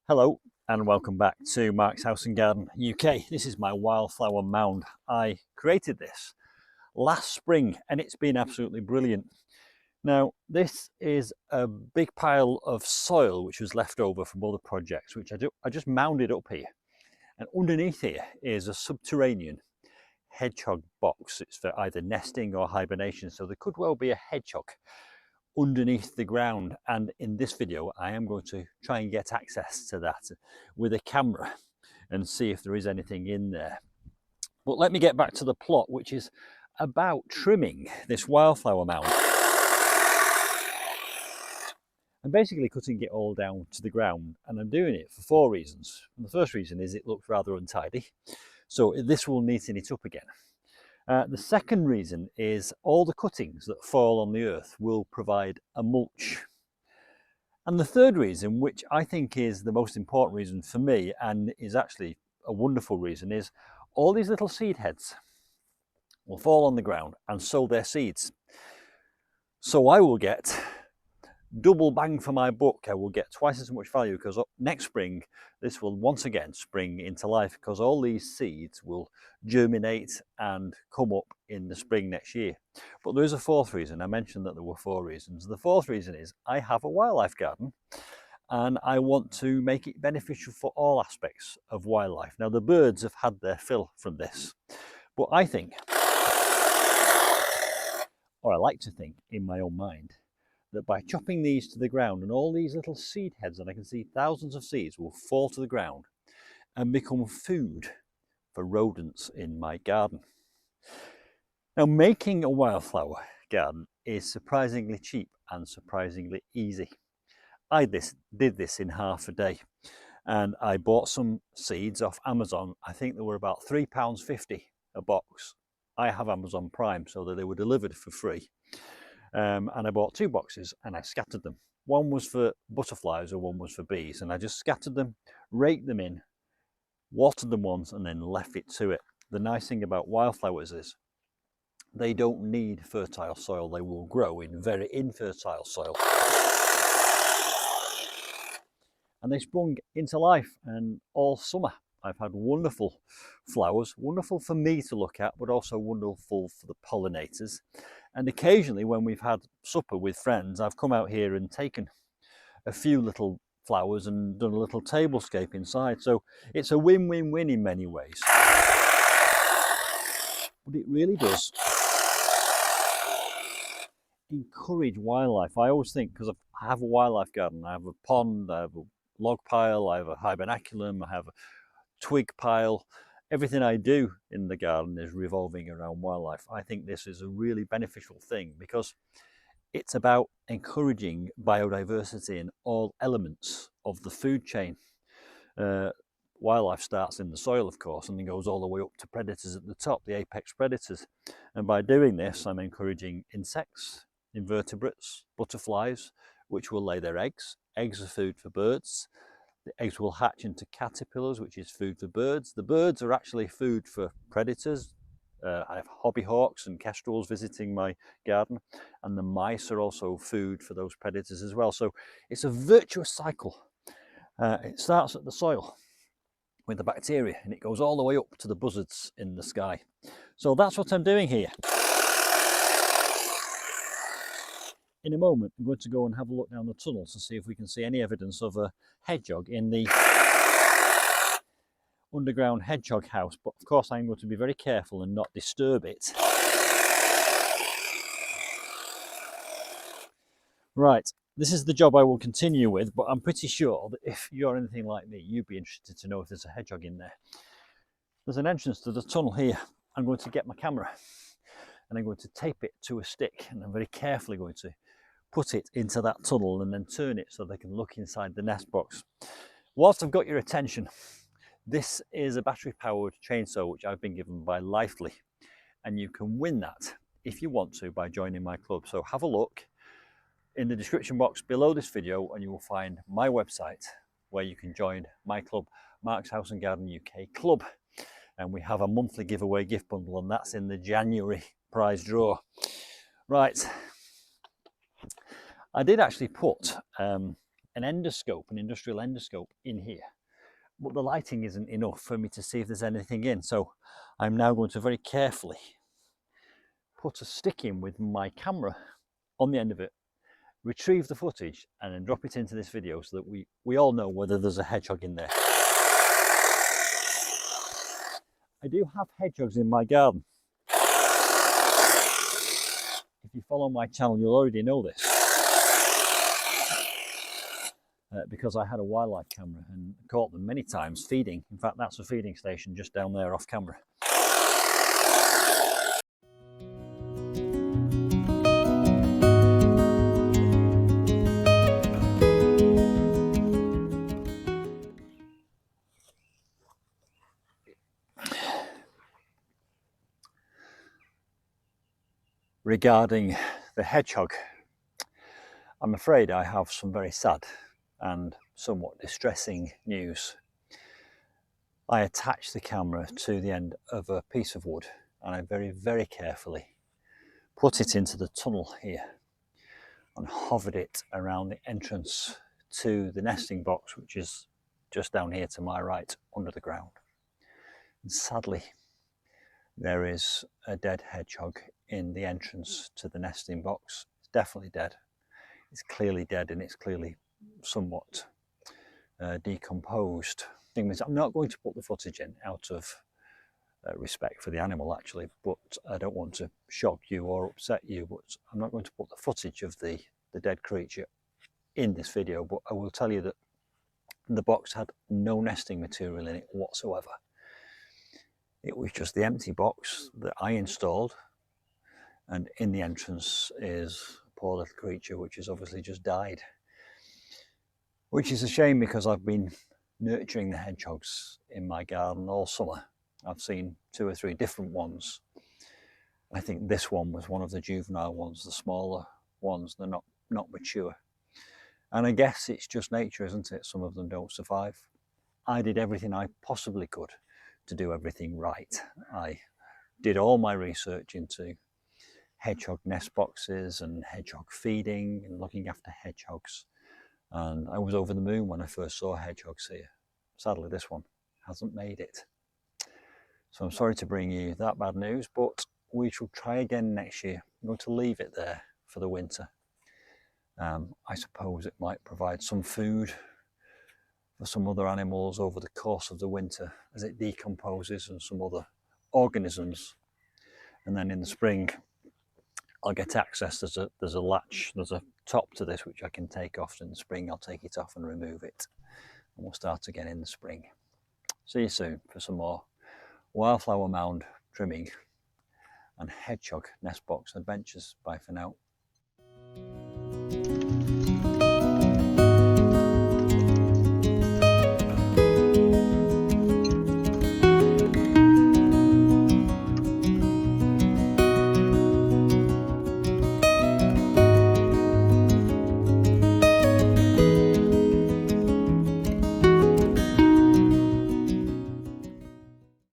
Hello and welcome back to Mark's House and Garden UK. This is my wildflower mound. I created this last spring and it's been absolutely brilliant. Now this is a big pile of soil which was left over from other projects which I just mounded up here, and underneath here is a subterranean hedgehog box. It's for either nesting or hibernation, so there could well be a hedgehog underneath the ground, and in this video I am going to try and get access to that with a camera and see if there is anything in there. But let me get back to the plot, which is about trimming this wildflower mound and basically cutting it all down to the ground. And I'm doing it for four reasons. And the first reason is it looks rather untidy, so this will neaten it up again. The second reason is all the cuttings that fall on the earth will provide a mulch. And the third reason, which I think is the most important reason for me and is actually a wonderful reason, is all these little seed heads will fall on the ground and sow their seeds. So I will get double bang for my buck. I will get twice as much value, because next spring this will once again spring into life, because all these seeds will germinate and come up in the spring next year. But there is a fourth reason. I mentioned that there were four reasons. The fourth reason is I have a wildlife garden and I want to make it beneficial for all aspects of wildlife. Now the birds have had their fill from this, but I think, or I like to think in my own mind, that by chopping these to the ground, and all these little seed heads, and I can see thousands of seeds, will fall to the ground and become food for rodents in my garden. Now, making a wildflower garden is surprisingly cheap and surprisingly easy. I did this in half a day, and I bought some seeds off Amazon. I think they were about £3.50 a box. I have Amazon Prime, so that they were delivered for free. And I bought two boxes and I scattered them. One was for butterflies and one was for bees, and I just scattered them, raked them in, watered them once, and then left it to it. The nice thing about wildflowers is they don't need fertile soil. They will grow in very infertile soil. And they sprung into life, and all summer I've had wonderful flowers, wonderful for me to look at, but also wonderful for the pollinators. And occasionally when we've had supper with friends, I've come out here and taken a few little flowers and done a little tablescape inside. So it's a win-win-win in many ways. But it really does encourage wildlife. I always think, because I have a wildlife garden, I have a pond, I have a log pile, I have a hibernaculum, I have a twig pile. Everything I do in the garden is revolving around wildlife. I think this is a really beneficial thing, because it's about encouraging biodiversity in all elements of the food chain. Wildlife starts in the soil, of course, and then goes all the way up to predators at the top, the apex predators. And by doing this, I'm encouraging insects, invertebrates, butterflies, which will lay their eggs. Eggs are food for birds. The eggs will hatch into caterpillars, which is food for birds. The birds are actually food for predators. I have hobbyhawks and kestrels visiting my garden, and the mice are also food for those predators as well. So it's a virtuous cycle. It starts at the soil with the bacteria, and it goes all the way up to the buzzards in the sky. So that's what I'm doing here. In a moment, I'm going to go and have a look down the tunnel to see if we can see any evidence of a hedgehog in the underground hedgehog house. But of course, I'm going to be very careful and not disturb it. Right, this is the job I will continue with, but I'm pretty sure that if you're anything like me, you'd be interested to know if there's a hedgehog in there. There's an entrance to the tunnel here. I'm going to get my camera and I'm going to tape it to a stick, and I'm very carefully going to put it into that tunnel and then turn it so they can look inside the nest box. Whilst I've got your attention, this is a battery powered chainsaw which I've been given by Lively, and you can win that if you want to by joining my club. So have a look in the description box below this video and you will find my website where you can join my club, Mark's House and Garden UK Club. And we have a monthly giveaway gift bundle, and that's in the January prize draw. Right, I did actually put a an endoscope, an industrial endoscope in here, but the lighting isn't enough for me to see if there's anything in. So I'm now going to very carefully put a stick in with my camera on the end of it, retrieve the footage, and then drop it into this video so that we all know whether there's a hedgehog in there. I do have hedgehogs in my garden. If you follow my channel, you'll already know this. Because I had a wildlife camera and caught them many times feeding. In fact, that's a feeding station just down there off camera. Regarding the hedgehog, I'm afraid I have some very sad and somewhat distressing news. I attached the camera to the end of a piece of wood and I very carefully put it into the tunnel here and hovered it around the entrance to the nesting box, which is just down here to my right under the ground. And sadly, there is a dead hedgehog in the entrance to the nesting box. It's definitely dead. It's clearly dead and it's clearly somewhat decomposed. The thing is, I'm not going to put the footage in out of respect for the animal actually, but I don't want to shock you or upset you, but I'm not going to put the footage of the dead creature in this video, but I will tell you that the box had no nesting material in it whatsoever. It was just the empty box that I installed, and in the entrance is a poor little creature which has obviously just died. Which is a shame because I've been nurturing the hedgehogs in my garden all summer. I've seen 2 or 3 different ones. I think this one was one of the juvenile ones, the smaller ones. They're not mature. And I guess it's just nature, isn't it? Some of them don't survive. I did everything I possibly could to do everything right. I did all my research into hedgehog nest boxes and hedgehog feeding and looking after hedgehogs. And I was over the moon when I first saw hedgehogs here. Sadly, this one hasn't made it. So I'm sorry to bring you that bad news, but we shall try again next year. I'm going to leave it there for the winter. I suppose it might provide some food for some other animals over the course of the winter as it decomposes and some other organisms. And then in the spring, I'll get access. There's a latch, there's a top to this which I can take off. In the spring, I'll take it off and remove it. And we'll start again in the spring. See you soon for some more wildflower mound trimming and hedgehog nest box adventures. Bye for now.